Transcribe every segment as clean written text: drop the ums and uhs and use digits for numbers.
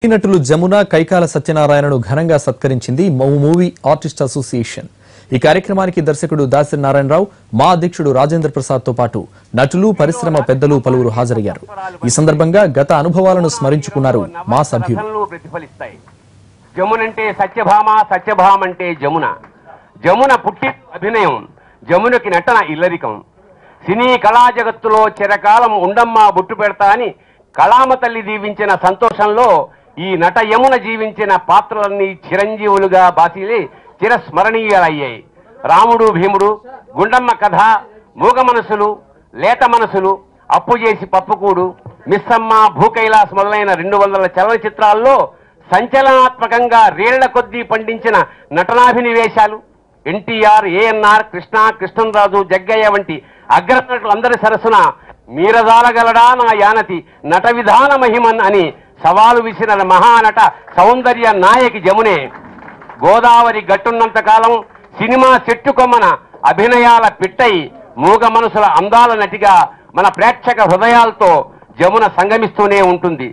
నటులు జమున కైకాల సత్యనారాయణను ఘనంగా సత్కరించింది మూవీ ఆర్టిస్ట్ అసోసియేషన్. ఈ కార్యక్రమానికి దర్శకుడు దాసరి నారాయణరావు, మా అధ్యక్షుడు రాజేంద్ర ప్రసాద్ తో పాటు నటులు, పరిశ్రమ పెద్దలు పలువురు హాజరయ్యారు. ఈ సందర్భంగా గత అనుభవాలను స్మరించుకున్నారు మా సభ్యులు. జమునంటే సత్యభామ, సత్యభామంటే జమున. జమున పుట్టి అభినయం, జమునకి నటన ఇల్లరికం. సినీ కళా జగత్తులో చిరకాలం ఉండమ్మా బొట్టు పెడతా అని కళామ తల్లి దీవించిన సంతోషంలో ఈ నట యమున జీవించిన పాత్రలన్నీ చిరంజీవులుగా బాసిలి చిరస్మరణీయాలయ్యాయి. రాముడు భీముడు, గుండమ్మ కథ, మూగ మనసులు, లేత మనసులు, అప్పు చేసి పప్పుకూడు, మిస్సమ్మ, భూకైలాస్ మొదలైన 200 చలనచిత్రాల్లో సంచలనాత్మకంగా రేళ్ల కొద్దీ పండించిన నటనాభినివేశాలు ఎన్టీఆర్, ఏఎన్ఆర్, కృష్ణ, కృష్ణరాజు, జగ్గయ్య వంటి అగ్రనటులందరి సరసన మీరజాలగలడా నా యానతి నట విధాన మహిమన్ అని సవాలు విసిరిన మహానట సౌందర్య నాయకి జమునే. గోదావరి గట్టున్నంత కాలం సినిమా చెట్టు కొమ్మన అభినయాల పిట్టై మూగ మనసుల అందాల నటిగా మన ప్రేక్షక హృదయాలతో జమున సంగమిస్తూనే ఉంటుంది.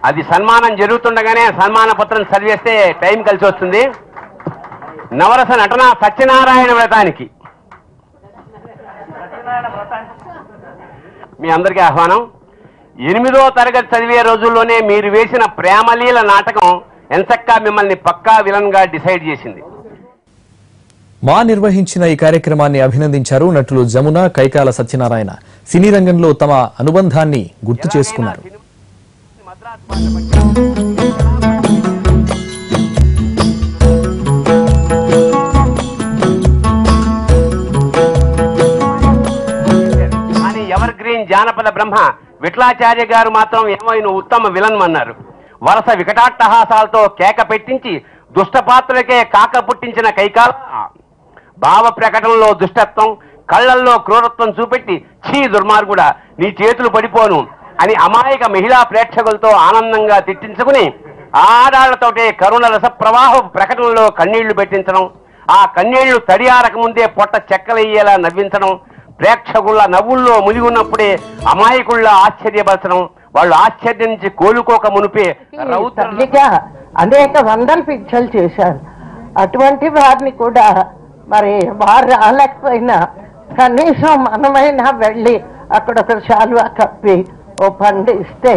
అది సన్మానం జరుగుతుండగానే సన్మాన పత్రం చదివేస్తే టైం కలిసి వస్తుంది. నవరస నటన సత్యనారాయణ వ్రతానికి మీ అందరికీ ఆహ్వానం. 8వ తరగతి చదివే రోజుల్లోనే మీరు వేసిన ప్రేమలీల నాటకం ఎంచక్కా మిమ్మల్ని పక్కా విలన్ గా డిసైడ్ చేసింది. మా నిర్వహించిన ఈ కార్యక్రమాన్ని అభినందించారు నటులు జమున, కైకాల సత్యనారాయణ. సినీ రంగంలో తమ అనుబంధాన్ని గుర్తు చేసుకున్నారు. కానీ ఎవర్ గ్రీన్ జానపద బ్రహ్మ విఠలాచార్య గారు మాత్రం ఏమైనా ఉత్తమ విలన్ అన్నారు. వరుస వికటాట్టహాసాలతో కేక పెట్టించి దుష్టపాత్రలకే కాక పుట్టించిన కైకాల భావ ప్రకటనలో దుష్టత్వం, కళ్లల్లో క్రూరత్వం చూపెట్టి ఛీ దుర్మార్గుడా నీ చేతులు పడిపోను అని అమాయక మహిళా ప్రేక్షకులతో ఆనందంగా తిట్టించుకుని ఆడాళ్లతోటే కరుణ రస ప్రవాహ ప్రకటనలో కన్నీళ్లు పెట్టించడం, ఆ కన్నీళ్లు తడియారక ముందే పొట్ట చెక్కలయ్యేలా నవ్వించడం, ప్రేక్షకుల నవ్వుల్లో మునిగున్నప్పుడే అమాయకుళ్ళ ఆశ్చర్యపరచడం, వాళ్ళు ఆశ్చర్యం నుంచి కోలుకోక మునిపే అనేక వందల పిక్చర్లు చేశారు. అటువంటి వారిని కూడా మరి వారు రాలేకపోయినా కనీసం మనమైనా వెళ్ళి అక్కడ ఒక శాలువా కప్పి ఓ పండు ఇస్తే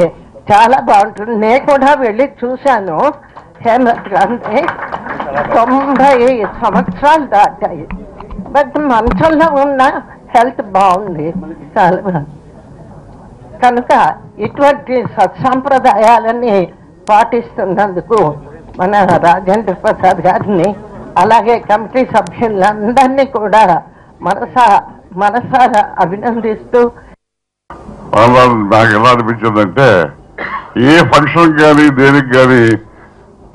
చాలా బాగుంటుంది. నేను కూడా వెళ్ళి చూశాను. హేమత్ గాంధీ 90 సంవత్సరాలు దాటాయి, బట్ మంచంలో ఉన్న హెల్త్ బాగుంది చాలా. కనుక ఇటువంటి సత్సంప్రదాయాలని పాటిస్తున్నందుకు మన రాజేంద్ర ప్రసాద్ గారిని అలాగే కమిటీ సభ్యులందరినీ కూడా మనసారా అభినందిస్తూ, నాకు ఎలా అనిపించిందంటే ఏ ఫంక్షన్ కానీ దేనికి కానీ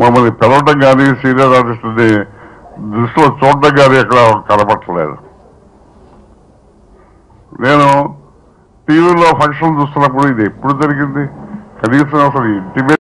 మమ్మల్ని పిలవటం కానీ సీనియర్ ఆర్టిస్టుని దృష్టిలో చూడటం కానీ ఎక్కడ కనపట్టలేదు. నేను టీవీలో ఫంక్షన్ చూస్తున్నప్పుడు ఇది ఎప్పుడు జరిగింది, కనీసం అసలు ఇంటిమే